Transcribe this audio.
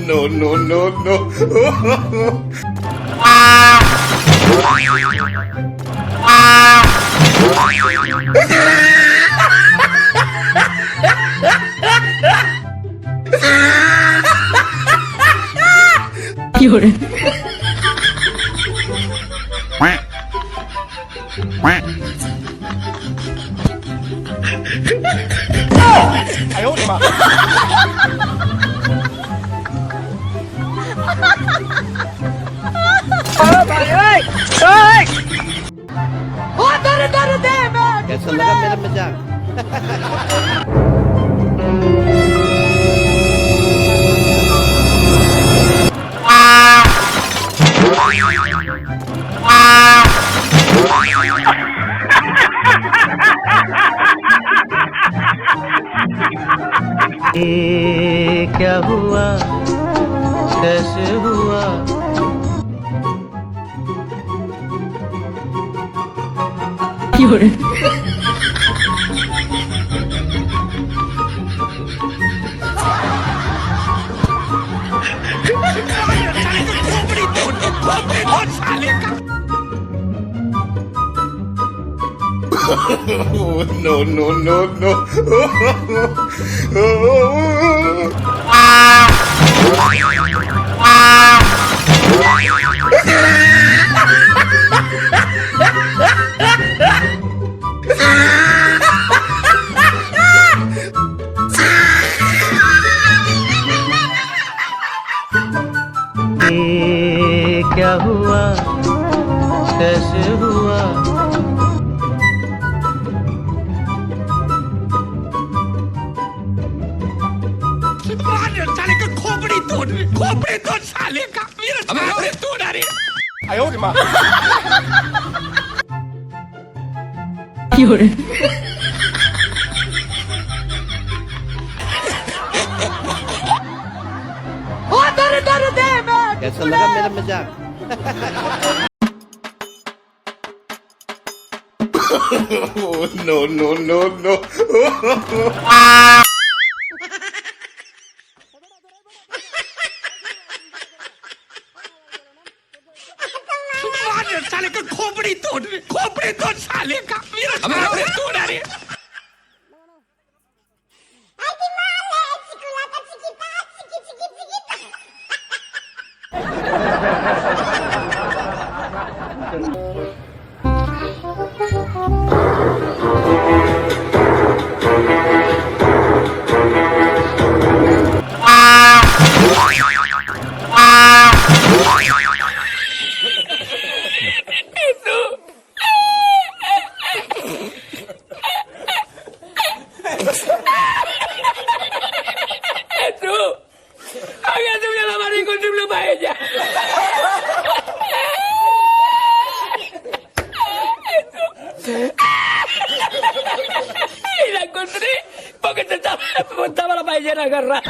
No, no, no, no. Lloren. कैसा लगा मेरा मजाक? ये क्या हुआ, कैसे हुआ? Lloren. No, no, no, no. ये क्या हुआ, कैसे हुआ? साले का खोपड़ी तोड़ साले का मेरा तोड़ अरे आयो रे माँ Lloren. कैसा लगा मेरा मजाक? No, no, no, no. साले का खोपड़ी तोड़ साले का मेरा तोड़ अरे la encontré porque te estaba la paellera agarrada.